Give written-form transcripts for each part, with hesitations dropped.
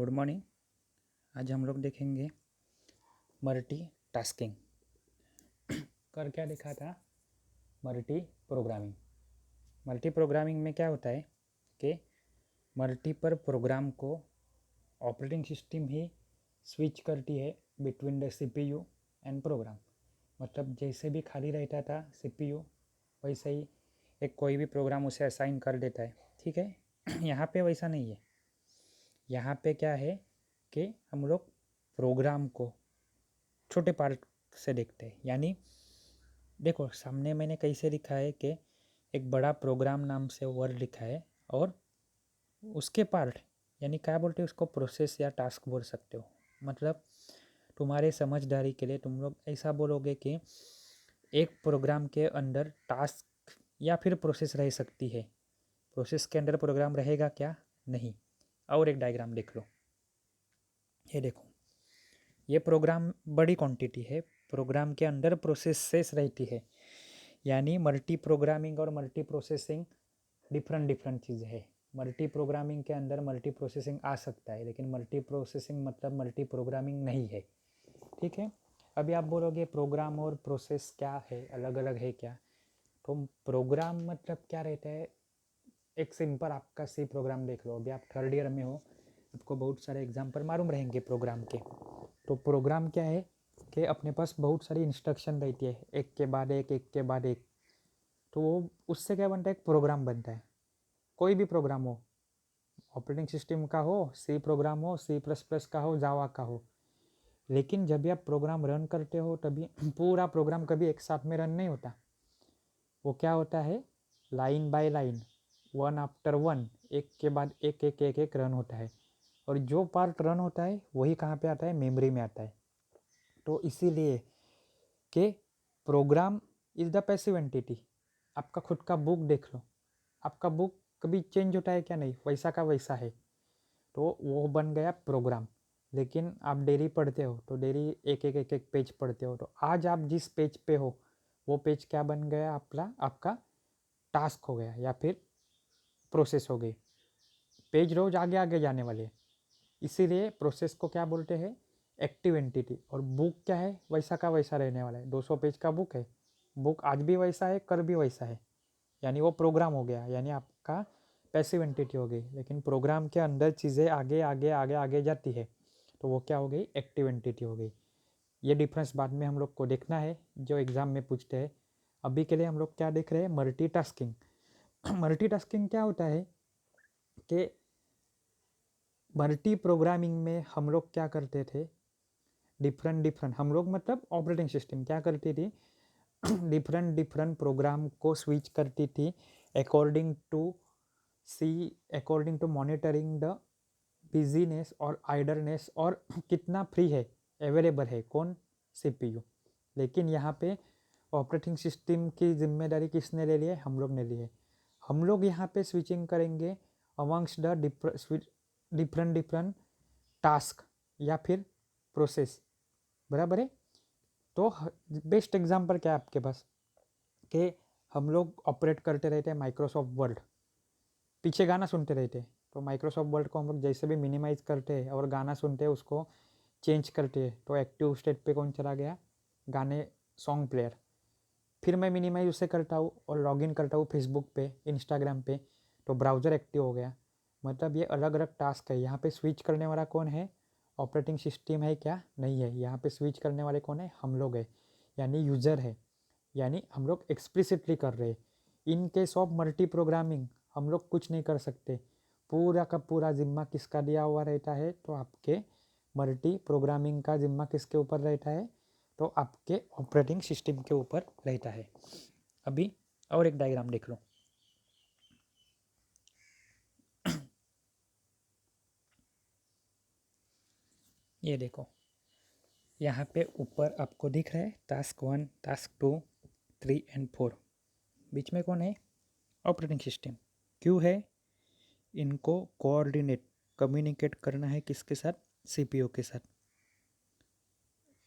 Good morning. आज हम लोग देखेंगे मल्टी टास्किंग। कर क्या देखा था? Multi programming. मल्टी प्रोग्रामिंग में क्या होता है कि मल्टीपल प्रोग्राम को ऑपरेटिंग सिस्टम ही स्विच करती है between the CPU and program. मतलब जैसे भी खाली रहता था सीपीयू, वैसे ही एक कोई भी प्रोग्राम उसे असाइन कर देता है। ठीक है। यहाँ पे वैसा नहीं है। यहाँ पे क्या है कि हम लोग प्रोग्राम को छोटे पार्ट से देखते हैं। यानी देखो, सामने मैंने कैसे लिखा है कि एक बड़ा प्रोग्राम नाम से वर्ड लिखा है और उसके पार्ट यानी क्या बोलते हो उसको, प्रोसेस या टास्क बोल सकते हो। मतलब तुम्हारे समझदारी के लिए तुम लोग ऐसा बोलोगे कि एक प्रोग्राम के अंदर टास्क या फिर प्रोसेस रह सकती है। प्रोसेस के अंदर प्रोग्राम रहेगा क्या? नहीं। और एक डायग्राम देख लो, ये देखो, ये प्रोग्राम बड़ी क्वांटिटी है, प्रोग्राम के अंदर प्रोसेसेस रहती है। यानी मल्टी प्रोग्रामिंग और मल्टी प्रोसेसिंग डिफरेंट डिफरेंट चीज़ है। मल्टी प्रोग्रामिंग के अंदर मल्टी प्रोसेसिंग आ सकता है, लेकिन मल्टी प्रोसेसिंग मतलब मल्टी प्रोग्रामिंग नहीं है। ठीक है। अभी आप बोलोगे प्रोग्राम और प्रोसेस क्या है, अलग अलग है क्या? तो प्रोग्राम मतलब क्या रहता है, एक सिंपल आपका सी प्रोग्राम देख लो। अभी आप थर्ड ईयर में हो, आपको बहुत सारे एग्जाम्पल मालूम रहेंगे प्रोग्राम के। तो प्रोग्राम क्या है कि अपने पास बहुत सारी इंस्ट्रक्शन रहती है, एक के बाद एक, एक के बाद एक। तो वो उससे क्या बनता है, एक प्रोग्राम बनता है। कोई भी प्रोग्राम हो, ऑपरेटिंग सिस्टम का हो, सी प्रोग्राम हो, C++ का हो, जावा का हो। लेकिन जब भी आप प्रोग्राम रन करते हो तभी पूरा प्रोग्राम कभी एक साथ में रन नहीं होता। वो क्या होता है, line by line, one after one, एक के बाद एक एक एक एक रन होता है। और जो पार्ट रन होता है वही कहाँ पे आता है, मेमोरी में आता है। तो इसीलिए कि program is the passive entity. आपका खुद का बुक देख लो, आपका बुक कभी चेंज होता है क्या? नहीं, वैसा का वैसा है। तो वो बन गया प्रोग्राम। लेकिन आप डेली पढ़ते हो तो डेली एक एक एक एक पेज पढ़ते हो। तो आज आप जिस पेज पे हो वो पेज क्या बन गया, आपका टास्क हो गया या फिर प्रोसेस हो गई। पेज रोज आगे आगे जाने वाले हैं। इसीलिए प्रोसेस को क्या बोलते हैं, एक्टिव एंटिटी। और बुक क्या है, वैसा का वैसा रहने वाला है। 200 पेज का बुक है, बुक आज भी वैसा है, कल भी वैसा है। यानी वो प्रोग्राम हो गया, यानी आपका पैसिव एंटिटी हो गई। लेकिन प्रोग्राम के अंदर चीज़ें आगे आगे आगे आगे जाती है, तो वो क्या हो गई, एक्टिव एंटिटी हो गई। ये डिफरेंस बाद में हम लोग को देखना है, जो एग्ज़ाम में पूछते हैं। अभी के लिए हम लोग क्या देख रहे हैं, मल्टीटास्किंग। मल्टीटास्किंग क्या होता है कि मल्टी प्रोग्रामिंग में हम लोग क्या करते थे, डिफरेंट डिफरेंट, हम लोग मतलब ऑपरेटिंग सिस्टम क्या करती थी, डिफरेंट डिफरेंट प्रोग्राम को स्विच करती थी according to according to monitoring the busyness और आइडरनेस, और कितना फ्री है, अवेलेबल है कौन, सीपीयू। लेकिन यहाँ पे ऑपरेटिंग सिस्टम की जिम्मेदारी किसने ले ली है, हम लोग ने ली है। हम लोग यहाँ पे स्विचिंग करेंगे amongst the different different task या फिर प्रोसेस, बराबर है। तो बेस्ट एग्जांपल क्या है आपके पास कि हम लोग ऑपरेट करते रहते हैं माइक्रोसॉफ्ट वर्ड, पीछे गाना सुनते रहते हैं। तो माइक्रोसॉफ्ट वर्ड को हम लोग जैसे भी मिनिमाइज करते हैं और गाना सुनते हैं, उसको चेंज करते हैं, तो एक्टिव स्टेट पे कौन चला गया, गाने, सॉन्ग प्लेयर। फिर मैं मिनिमाइज उसे करता हूँ और लॉगिन करता हूँ फेसबुक पे, इंस्टाग्राम पे, तो ब्राउज़र एक्टिव हो गया। मतलब ये अलग अलग टास्क है। यहाँ पे स्विच करने वाला कौन है, ऑपरेटिंग सिस्टम है क्या? नहीं है। यहाँ पे स्विच करने वाले कौन है, हम लोग है, यानी यूज़र है। यानी हम लोग एक्सप्लिसिटली कर रहे हैं। In case of multi programming हम लोग कुछ नहीं कर सकते। पूरा का पूरा जिम्मा किसका दिया हुआ रहता है, तो आपके मल्टी प्रोग्रामिंग का जिम्मा किसके ऊपर रहता है, तो आपके ऑपरेटिंग सिस्टम के ऊपर रहता है। अभी और एक डायग्राम देख लो, ये देखो, यहाँ पे ऊपर आपको दिख रहा है टास्क 1, टास्क 2, 3 एंड 4। बीच में कौन है, ऑपरेटिंग सिस्टम। क्यों है, इनको कोऑर्डिनेट, कम्युनिकेट करना है किसके साथ, सीपीयू के साथ।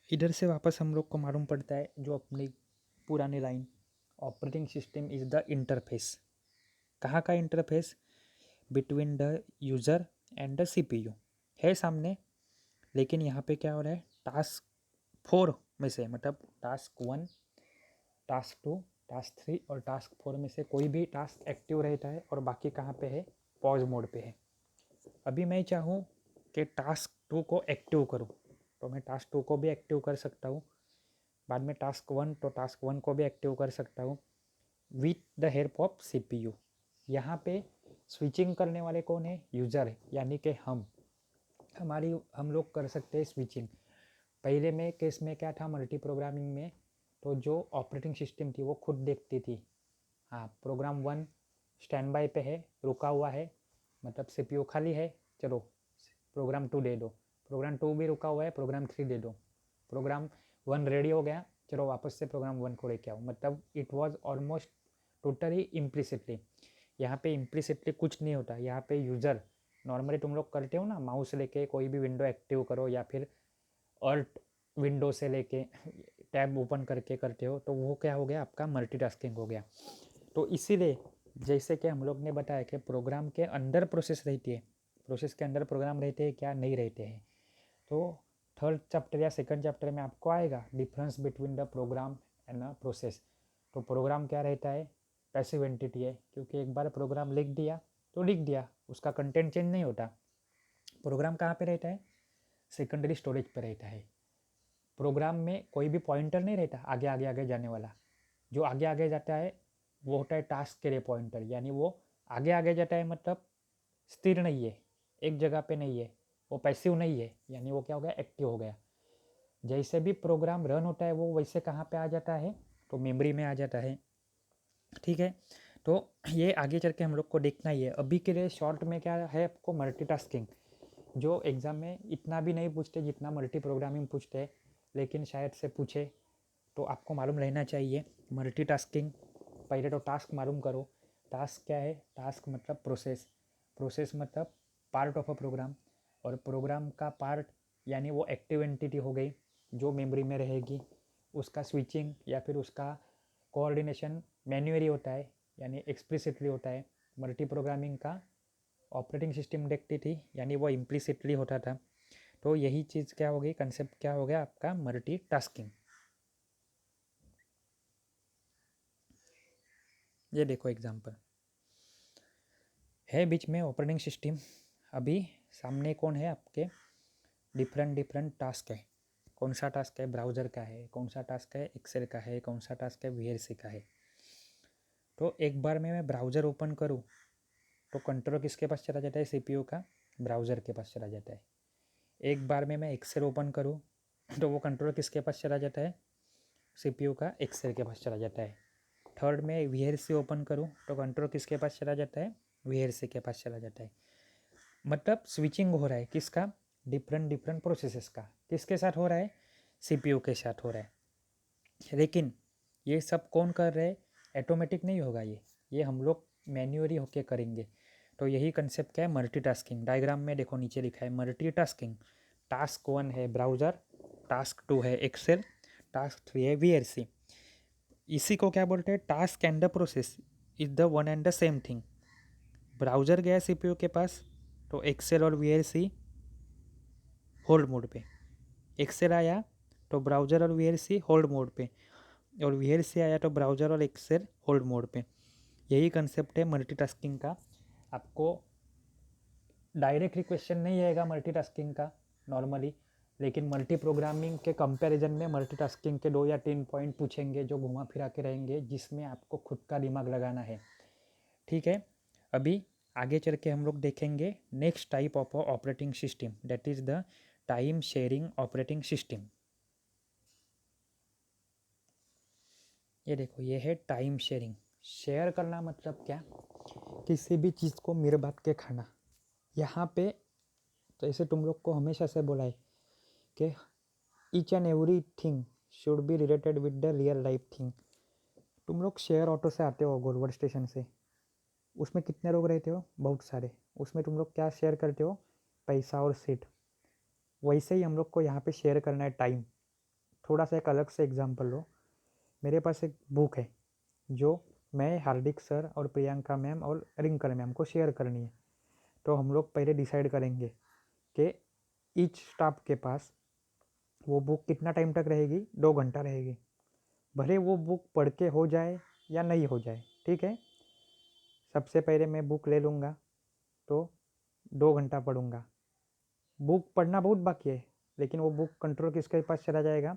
इधर से वापस हम लोग को मालूम पड़ता है जो अपनी पुरानी line, operating system is the interface. कहाँ का interface, between the user and the CPU, है सामने, लेकिन यहाँ पे क्या हो रहा है, टास्क 4 में से, मतलब टास्क 1, टास्क 2, टास्क 3 और टास्क 4 में से कोई भी टास्क एक्टिव रहता है और बाकी कहाँ पे है, पॉज मोड पे है। अभी मैं चाहूँ कि टास्क 2 को एक्टिव करूँ तो मैं टास्क 2 को भी एक्टिव कर सकता हूँ, बाद में टास्क 1 तो टास्क 1 को भी एक्टिव कर सकता हूँ with the help of CPU। यहाँ पे स्विचिंग करने वाले कौन है, यूज़र है, यानी कि हम लोग कर सकते हैं स्विचिंग। पहले में केस में क्या था, मल्टी प्रोग्रामिंग में, तो जो ऑपरेटिंग सिस्टम थी वो खुद देखती थी, हाँ प्रोग्राम 1 स्टैंड बाय पे है, रुका हुआ है, मतलब CPU खाली है, चलो प्रोग्राम 2 दे दो, प्रोग्राम 2 भी रुका हुआ है, प्रोग्राम 3 दे दो, प्रोग्राम 1 रेडी हो गया, चलो वापस से प्रोग्राम 1 को लेके आओ। मतलब it was almost totally implicitly. यहाँ पे इम्प्लिसिटली कुछ नहीं होता, यहाँ पे यूज़र नॉर्मली तुम लोग करते हो ना, माउस लेके कोई भी विंडो एक्टिव करो या फिर अल्ट विंडो से लेके टैब ओपन करके करते हो, तो वो क्या हो गया, आपका मल्टीटास्किंग हो गया। तो इसीलिए जैसे कि हम लोग ने बताया कि प्रोग्राम के अंदर प्रोसेस रहती है, प्रोसेस के अंदर प्रोग्राम रहते हैं क्या, नहीं रहते हैं। तो थर्ड चैप्टर या सेकंड चैप्टर में आपको आएगा difference between the program and a process. तो प्रोग्राम क्या रहता है, पैसिव एंटिटी है, क्योंकि एक बार प्रोग्राम लिख दिया तो लिख दिया, उसका कंटेंट चेंज नहीं होता। प्रोग्राम कहाँ पे रहता है, सेकेंडरी स्टोरेज पे रहता है। प्रोग्राम में कोई भी पॉइंटर नहीं रहता आगे आगे आगे जाने वाला, जो आगे आगे जाता है वो होता है टास्क के लिए पॉइंटर, यानी वो आगे आगे जाता है, मतलब स्थिर नहीं है, एक जगह पे नहीं है, वो पैसिव नहीं है, यानी वो क्या हो गया, एक्टिव हो गया। जैसे भी प्रोग्राम रन होता है वो वैसे कहाँ पे आ जाता है, तो मेमोरी में आ जाता है। ठीक है, तो ये आगे चल के हम लोग को देखना ही है। अभी के लिए शॉर्ट में क्या है आपको, मल्टीटास्किंग, जो एग्ज़ाम में इतना भी नहीं पूछते जितना मल्टी प्रोग्रामिंग पूछते हैं, लेकिन शायद से पूछे, तो आपको मालूम रहना चाहिए मल्टीटास्किंग। पहले तो टास्क मालूम करो, टास्क क्या है, टास्क मतलब प्रोसेस, प्रोसेस मतलब पार्ट ऑफ अ प्रोग्राम, और प्रोग्राम का पार्ट यानी वो एक्टिव एंटिटी हो गई जो मेमोरी में रहेगी, उसका स्विचिंग या फिर उसका कोऑर्डिनेशन मैन्युअली होता है, यानी एक्सप्लिसिटली होता है। मल्टी प्रोग्रामिंग का ऑपरेटिंग सिस्टम देखती थी, यानी वो इम्प्लिसिटली होता था। तो यही चीज़ क्या हो गई, कंसेप्ट क्या हो गया आपका, मल्टी टास्किंग। ये देखो एग्जांपल है, बीच में ऑपरेटिंग सिस्टम, अभी सामने कौन है आपके, डिफरेंट डिफरेंट टास्क है। कौन सा टास्क है, ब्राउज़र का है, कौन सा टास्क है, एक्सेल का है, कौन सा टास्क है, VLC का है। तो एक बार में मैं ब्राउज़र ओपन करूँ तो कंट्रोल किसके पास चला जाता है, CPU का, ब्राउज़र के पास चला जाता है। एक बार में मैं एक्सेल ओपन करूँ तो वो कंट्रोल किसके पास चला जाता है, CPU का, एक्सेल के पास चला जाता है। थर्ड में VLC ओपन करूँ तो कंट्रोल किसके पास चला जाता है, VLC के पास चला जाता है। मतलब स्विचिंग हो रहा है किसका, डिफरेंट डिफरेंट प्रोसेसेस का, किसके साथ हो रहा है, CPU के साथ हो रहा है। लेकिन ये सब कौन कर रहे हैं, ऑटोमेटिक नहीं होगा ये हम लोग मैन्युअली होके करेंगे। तो यही कंसेप्ट क्या है, मल्टीटास्किंग। डायग्राम में देखो नीचे लिखा है मल्टीटास्किंग। टास्क 1 है ब्राउज़र, टास्क 2 है एक्सेल, टास्क 3 है VLC। इसी को क्या बोलते हैं, task and the process is the one and the same thing. Browser गया CPU के पास तो एक्सेल और VLC होल्ड मोड पे, एक्सेल आया तो ब्राउज़र और VLC होल्ड मोड पे, और VLC आया तो ब्राउज़र और एक्सेल होल्ड मोड पे। यही कंसेप्ट है मल्टीटास्किंग का। आपको डायरेक्टली क्वेश्चन नहीं आएगा मल्टीटास्किंग का नॉर्मली, लेकिन मल्टी प्रोग्रामिंग के कंपैरिजन में मल्टीटास्किंग के 2 या 3 पॉइंट पूछेंगे जो घुमा फिरा के रहेंगे, जिसमें आपको खुद का दिमाग लगाना है। ठीक है, अभी आगे चल के हम लोग देखेंगे next type of operating system, that is the time sharing operating system. ये देखो, ये है टाइम शेयरिंग। शेयर करना मतलब क्या, किसी भी चीज़ को मिर बांट के खाना। यहाँ पे तो ऐसे तुम लोग को हमेशा से बोला है कि each and every thing should be related with the real life thing. तुम लोग शेयर ऑटो से आते हो गोलवर्ड स्टेशन से, उसमें कितने लोग रहते हो, बहुत सारे, उसमें तुम लोग क्या शेयर करते हो, पैसा और सीट। वैसे ही हम लोग को यहाँ पे शेयर करना है टाइम। थोड़ा सा एक अलग से एग्जांपल लो, मेरे पास एक बुक है जो मैं हार्दिक सर और प्रियंका मैम और रिंकल मैम को शेयर करनी है। तो हम लोग पहले डिसाइड करेंगे कि ईच स्टाफ के पास वो बुक कितना टाइम तक रहेगी, 2 घंटा रहेगी। भले वो बुक पढ़ के हो जाए या नहीं हो जाए, ठीक है। सबसे पहले मैं बुक ले लूँगा तो 2 घंटा पढ़ूँगा। बुक पढ़ना बहुत बाकी है, लेकिन वो बुक कंट्रोल किसके पास चला जाएगा,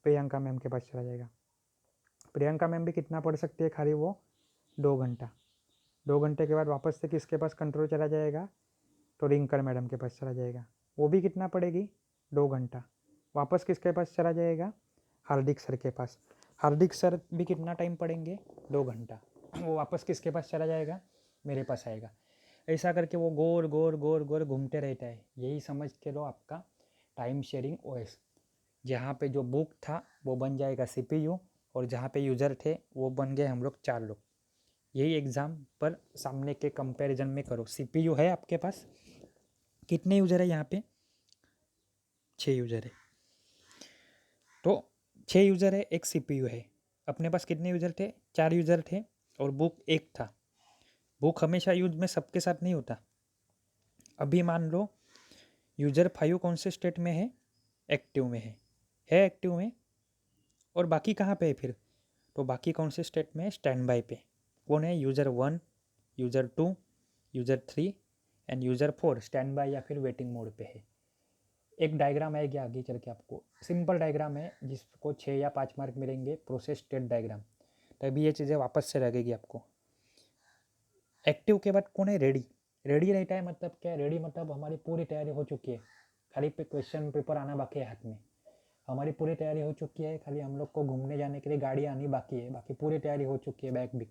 प्रियंका मैम के पास चला जाएगा। प्रियंका मैम भी कितना पढ़ सकती है, खाली वो 2 घंटा। 2 घंटे के बाद वापस से किसके पास कंट्रोल चला जाएगा, तो रिंकल मैडम के पास चला जाएगा। वो भी कितना पढ़ेगी, 2 घंटा। वापस किसके पास चला जाएगा, हार्दिक सर के पास। हार्दिक सर भी कितना टाइम पढ़ेंगे, 2 घंटा। वो वापस किसके पास चला जाएगा, मेरे पास आएगा। ऐसा करके वो गोर गोर गोर गोर घूमते रहता है। यही समझ के लो आपका टाइम शेयरिंग ओएस। जहाँ पे जो बुक था वो बन जाएगा सीपीयू, और जहाँ पे यूज़र थे वो बन गए हम लोग 4 लोग। यही एग्ज़ाम पर सामने के कंपैरिजन में करो। सीपीयू है आपके पास, कितने यूज़र है यहाँ पे, 6 यूज़र है। तो 6 यूज़र है, एक सीपीयू है। अपने पास कितने यूज़र थे, 4 यूज़र थे, और बुक एक था। बुक हमेशा यूज में सबके साथ नहीं होता। अभी मान लो यूज़र 5 कौन से स्टेट में है, एक्टिव में है एक्टिव में। और बाकी कहाँ पे है फिर, तो बाकी कौन से स्टेट में है, स्टैंड बाय पे। कौन है, user 1, user 2, user 3 and user 4 stand by या फिर वेटिंग मोड पे है। एक डायग्राम आएगी आगे चल के, आपको सिंपल डायग्राम है जिसको 6 या 5 मार्क मिलेंगे, प्रोसेस स्टेट डायग्राम। तभी ये चीज़ें वापस से लगेगी आपको। एक्टिव के बाद कौन है, रेडी। रेडी रहता है मतलब क्या है, रेडी मतलब हमारी पूरी तैयारी हो चुकी है, खाली पे क्वेश्चन पेपर आना बाकी है हाथ में। हमारी पूरी तैयारी हो चुकी है, खाली हम लोग को घूमने जाने के लिए गाड़ी आनी बाकी है, बाकी पूरी तैयारी हो चुकी है, बैग भी।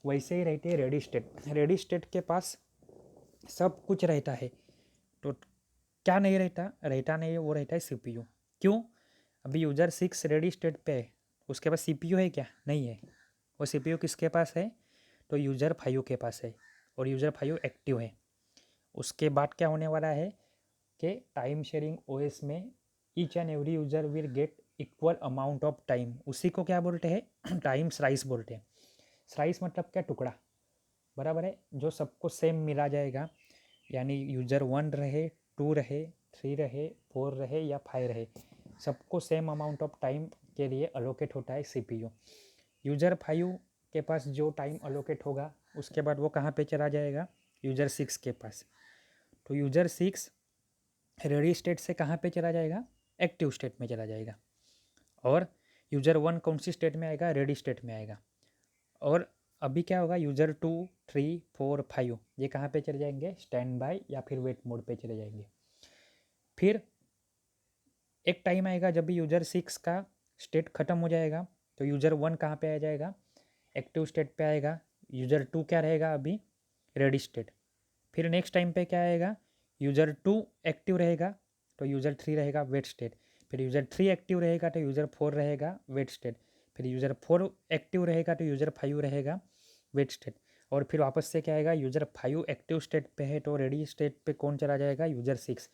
वैसे ही रहती है रेडी स्टेट। रेडी स्टेट के पास सब कुछ रहता है। तो क्या नहीं रहता, रहता नहीं है, वो रहता है सीपीयू। क्यों, अभी यूज़र 6 रेडी स्टेट पे है, उसके पास सीपीयू है क्या, नहीं है। वो सीपीयू किसके पास है, तो यूज़र 5 के पास है, और यूज़र 5 एक्टिव है। उसके बाद क्या होने वाला है कि टाइम शेयरिंग ओएस में each and every user will get equal amount of time. उसी को क्या बोलते हैं, टाइम स्लाइस बोलते हैं। स्लाइस मतलब क्या, टुकड़ा, बराबर है, जो सबको सेम मिला जाएगा। यानी यूज़र 1 रहे, 2 रहे, 3 रहे, 4 रहे या 5 रहे, सबको सेम अमाउंट ऑफ टाइम के लिए अलोकेट होता है सीपीयू। यूज़र 5 के पास जो टाइम अलोकेट होगा, उसके बाद वो कहाँ पे चला जाएगा, यूज़र 6 के पास। तो यूज़र 6 रेडी स्टेट से कहाँ पे चला जाएगा, एक्टिव स्टेट में चला जाएगा। और यूज़र 1 कौन सी स्टेट में आएगा, रेडी स्टेट में आएगा। और अभी क्या होगा, यूज़र 2, 3, 4, 5 ये कहाँ पे चले जाएंगे, स्टैंड बाय या फिर वेट मोड पे चले जाएंगे। फिर एक टाइम आएगा जब भी यूज़र 6 का स्टेट खत्म हो जाएगा, तो यूज़र 1 कहाँ पे आ जाएगा, एक्टिव स्टेट पे आएगा। यूज़र 2 क्या रहेगा, अभी रेडी स्टेट। फिर नेक्स्ट टाइम पे क्या आएगा, यूज़र 2 एक्टिव रहेगा, तो यूज़र 3 रहेगा वेट स्टेट। फिर यूज़र 3 एक्टिव रहेगा तो यूज़र 4 रहेगा वेट स्टेट। फिर यूज़र 4 एक्टिव रहेगा तो यूज़र 5 रहेगा वेट स्टेट। और फिर वापस से क्या आएगा, यूज़र 5 एक्टिव स्टेट पे है तो रेडी स्टेट पे कौन चला जाएगा, यूज़र 6।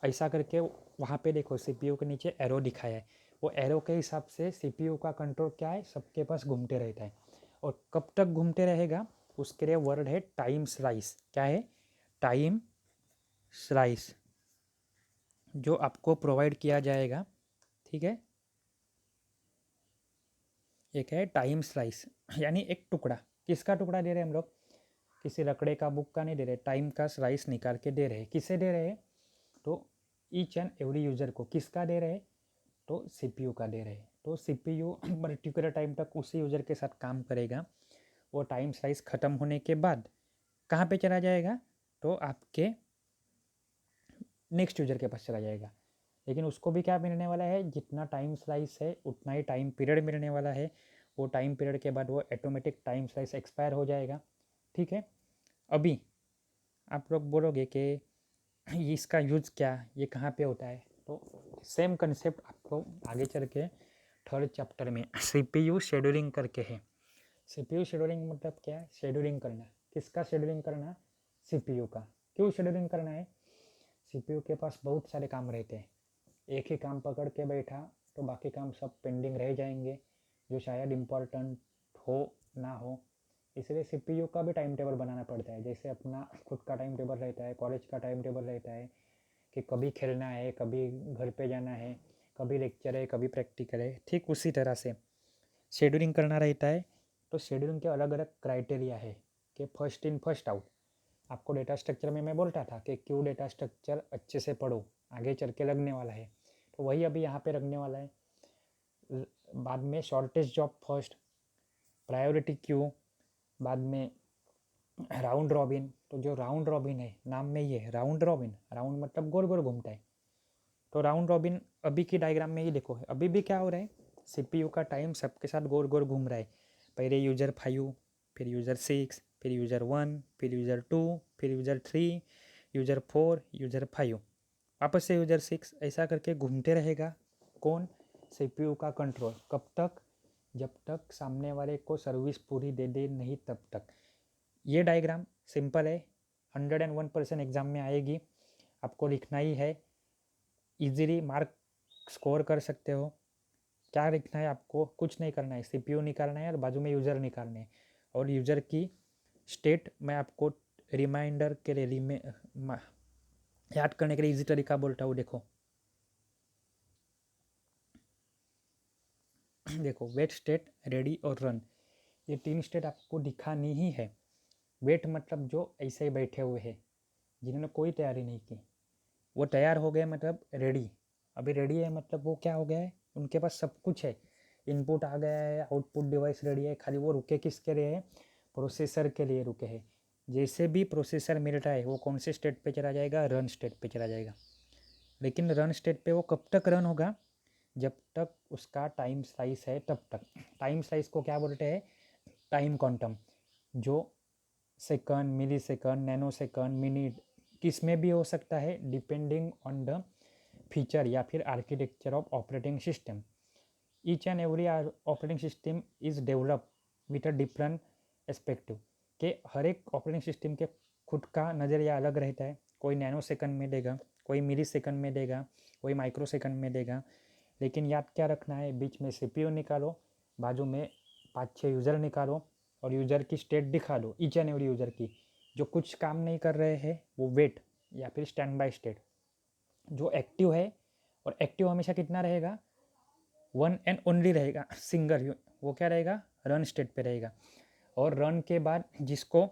ऐसा करके वहाँ पे देखो सीपीयू के नीचे एरो दिखाया है, वो एरो के हिसाब से सीपीयू का कंट्रोल क्या है, सबके पास घूमते रहता है। और कब तक घूमते रहेगा, उसके लिए वर्ड है टाइम स्लाइस। क्या है, टाइम स्लाइस, जो आपको प्रोवाइड किया जाएगा, ठीक है। एक है टाइम स्लाइस, यानी एक टुकड़ा। किसका टुकड़ा दे रहे हैं हम लोग, किसी रकड़े का, बुक का नहीं दे रहे, टाइम का स्लाइस निकाल के दे रहे हैं। किसे दे रहे हैं, तो ईच एंड एवरी यूज़र को। किसका दे रहे हैं, तो सीपीयू का दे रहे हैं। तो सीपीयू पर्टिकुलर टाइम तक उसी यूज़र के साथ काम करेगा। वो टाइम स्लाइस ख़त्म होने के बाद कहाँ पे चला जाएगा, तो आपके नेक्स्ट यूज़र के पास चला जाएगा। लेकिन उसको भी क्या मिलने वाला है, जितना टाइम स्लाइस है उतना ही टाइम पीरियड मिलने वाला है। वो टाइम पीरियड के बाद वो ऑटोमेटिक टाइम स्लाइस एक्सपायर हो जाएगा, ठीक है। अभी आप लोग बोलोगे कि इसका यूज़ क्या, ये कहाँ पे होता है, तो सेम कंसेप्ट आपको आगे चल के 3rd चैप्टर में सीपीयू शेड्यूलिंग करके है। सीपीयू शेड्यूलिंग मतलब क्या है, शेड्यूलिंग करना। किसका शेड्यूलिंग करना, सीपीयू का। क्यों शेड्यूलिंग करना है, सीपीयू के पास बहुत सारे काम रहते हैं। एक ही काम पकड़ के बैठा तो बाकी काम सब पेंडिंग रह जाएंगे, जो शायद इम्पोर्टेंट हो ना हो। इसलिए सीपीयू का भी टाइम टेबल बनाना पड़ता है। जैसे अपना खुद का टाइम टेबल रहता है, कॉलेज का टाइम टेबल रहता है, कि कभी खेलना है, कभी घर पे जाना है, कभी लेक्चर है, कभी प्रैक्टिकल है, ठीक उसी तरह से शेड्यूलिंग करना रहता है। तो शेड्यूलिंग के अलग अलग क्राइटेरिया है कि फर्स्ट इन फर्स्ट आउट। आपको डेटा स्ट्रक्चर में मैं बोलता था कि क्यों डेटा स्ट्रक्चर अच्छे से पढ़ो, आगे चल के लगने वाला है, तो वही अभी यहाँ पे लगने वाला है। बाद में shortest job first, priority queue, बाद में राउंड रॉबिन। तो जो राउंड रॉबिन है, नाम में ये राउंड रॉबिन, राउंड मतलब गोल गोल घूमता है। तो राउंड रॉबिन अभी की डायग्राम में ही देखो, अभी भी क्या हो रहा है, सीपीयू का टाइम सबके साथ गोल गोल घूम रहा है। पहले यूज़र 5, फिर यूज़र 6, फिर यूज़र 1, फिर यूज़र 2, फिर यूज़र 3, यूज़र 4, यूज़र 5, वापस से यूज़र 6, ऐसा करके घूमते रहेगा। कौन? सीपीयू का कंट्रोल। कब तक? जब तक सामने वाले को सर्विस पूरी दे दे नहीं तब तक। ये डायग्राम सिंपल है, 101% एग्जाम में आएगी, आपको लिखना ही है, इजीली मार्क स्कोर कर सकते हो। क्या लिखना है आपको? कुछ नहीं करना है, सीपीयू निकालना है और बाजू में यूज़र निकालने हैं। और यूज़र की स्टेट मैं आपको रिमाइंडर के लिए याद करने के लिए इजी तरीका बोलता हूँ। देखो देखो, वेट, स्टेट, रेडी और रन, ये 3 स्टेट आपको दिखानी ही है। वेट मतलब जो ऐसे ही बैठे हुए हैं, जिन्होंने कोई तैयारी नहीं की, वो तैयार हो गए मतलब रेडी। अभी रेडी है मतलब वो क्या हो गया है, उनके पास सब कुछ है, इनपुट आ गया है, आउटपुट डिवाइस रेडी है, खाली वो रुके किसके लिए है? प्रोसेसर के लिए रुके हैं। जैसे भी प्रोसेसर मिलता है वो कौन से स्टेट पे चला जाएगा? रन स्टेट पे चला जाएगा। लेकिन रन स्टेट पे वो कब तक रन होगा? जब तक उसका टाइम स्लाइस है तब तक। टाइम स्लाइस को क्या बोलते हैं? टाइम क्वांटम, जो सेकंड, मिली सेकंड, नैनो सेकंड, मिनट, किस में भी हो सकता है, डिपेंडिंग ऑन द फीचर या फिर architecture of operating system. Each and every operating system is develop with a different aspective, के हर एक ऑपरेटिंग सिस्टम के खुद का नज़रिया अलग रहता है। कोई नैनो सेकंड में देगा, कोई मिली सेकंड में देगा, कोई माइक्रो सेकंड में देगा। लेकिन याद क्या रखना है, बीच में सीपीयू निकालो, बाजू में 5-6 यूज़र निकालो और यूज़र की स्टेट दिखा दो, ईच एंड एवरी यूज़र की। जो कुछ काम नहीं कर रहे हैं वो वेट या फिर स्टैंड बाय स्टेट। जो एक्टिव है, और एक्टिव हमेशा कितना रहेगा? वन एंड ओनली रहेगा, सिंगल। वो क्या रहेगा? रन स्टेट पे रहेगा। और रन के बाद जिसको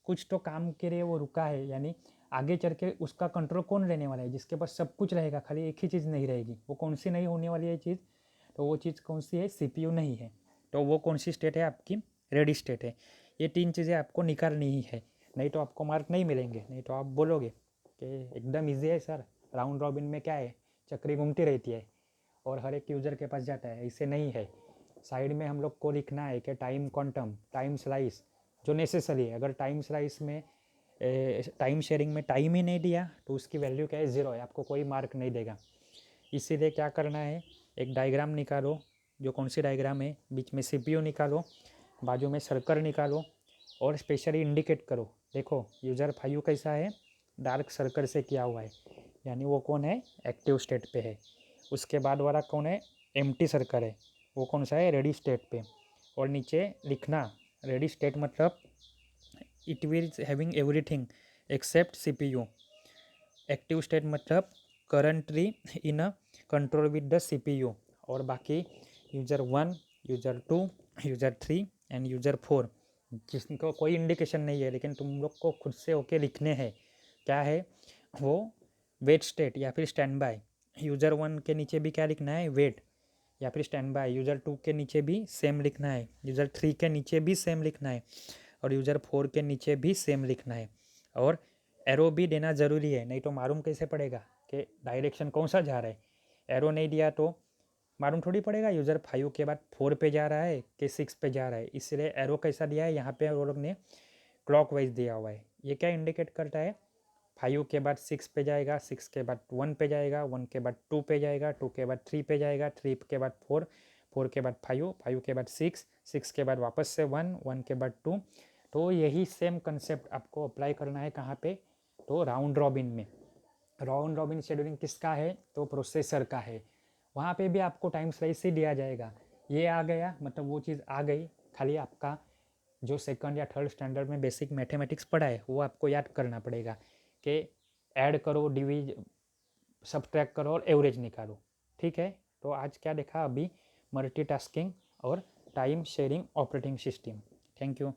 कुछ तो काम के लिए वो रुका है, यानी आगे चल के उसका कंट्रोल कौन लेने वाला है? जिसके पास सब कुछ रहेगा, खाली एक ही चीज़ नहीं रहेगी। वो कौन सी नहीं होने वाली है चीज़? तो वो चीज़ कौन सी है? सीपीयू नहीं है। तो वो कौन सी स्टेट है आपकी? रेडी स्टेट है। ये 3 चीज़ें आपको निकालनी ही है, नहीं तो आपको मार्क नहीं मिलेंगे। नहीं तो आप बोलोगे कि एकदम ईजी है सर, राउंड रॉबिन में क्या है, चक्री घूमती रहती है और हर एक यूज़र के पास जाता है। ऐसे नहीं है। साइड में हम लोग को लिखना है कि टाइम क्वांटम, टाइम स्लाइस जो नेसेसरी है। अगर टाइम स्लाइस में टाइम शेयरिंग में टाइम ही नहीं दिया तो उसकी वैल्यू क्या है? 0 है, आपको कोई मार्क नहीं देगा। इसीलिए क्या करना है, एक डायग्राम निकालो। जो कौन सी डायग्राम है? बीच में सीपीयू निकालो, बाजू में सर्कल निकालो और स्पेशली इंडिकेट करो। देखो यूज़र 5 कैसा है? डार्क सर्कल से किया हुआ है, यानी वो कौन है? एक्टिव स्टेट पे है। उसके बाद वाला कौन है? एम्प्टी सर्कल है, वो कौन सा है? रेडी स्टेट पे। और नीचे लिखना, रेडी स्टेट मतलब it will having everything except CPU. Active state मतलब currently in a control with the CPU. और बाकी user 1, user 2, user 3 and user 4 जिनको कोई इंडिकेशन नहीं है, लेकिन तुम लोग को खुद से होके लिखने हैं। क्या है वो? वेट स्टेट या फिर स्टैंड बाय। यूज़र 1 के नीचे भी क्या लिखना है? वेट या फिर स्टैंड बाय। यूज़र 2 के नीचे भी सेम लिखना है, यूज़र 3 के नीचे भी सेम लिखना है और यूज़र 4 के नीचे भी सेम लिखना है। और एरो भी देना ज़रूरी है, नहीं तो मालूम कैसे पड़ेगा कि डायरेक्शन कौन सा जा रहा है? एरो नहीं दिया तो मालूम थोड़ी पड़ेगा यूज़र 5 के बाद 4 पे जा रहा है कि 6 पे जा रहा है। इसलिए एरो कैसा दिया है यहाँ पे? वो लोग ने क्लॉकवाइज दिया हुआ है। ये क्या इंडिकेट करता है? 5 के बाद 6 पे जाएगा, 6 के बाद 1 पे जाएगा, 1 के बाद 2 पे जाएगा, 2 के बाद 3 पे जाएगा, 3 के बाद 4, 4 के बाद 5, 5 के बाद 6, 6 के बाद वापस से 1, 1 के बाद 2। तो यही सेम कंसेप्ट आपको अप्लाई करना है कहाँ पे? तो राउंड रॉबिन में। राउंड रॉबिन शेड्यूलिंग किसका है? तो प्रोसेसर का है। वहाँ पे भी आपको टाइम स्लाइस ही दिया जाएगा। ये आ गया मतलब वो चीज़ आ गई, खाली आपका जो सेकंड या थर्ड स्टैंडर्ड में बेसिक मैथमेटिक्स पढ़ा है वो आपको याद करना पड़ेगा कि ऐड करो, सब्ट्रैक्ट करो और एवरेज निकालो। ठीक है, तो आज क्या देखा अभी, मल्टीटास्किंग और time sharing operating system. Thank you.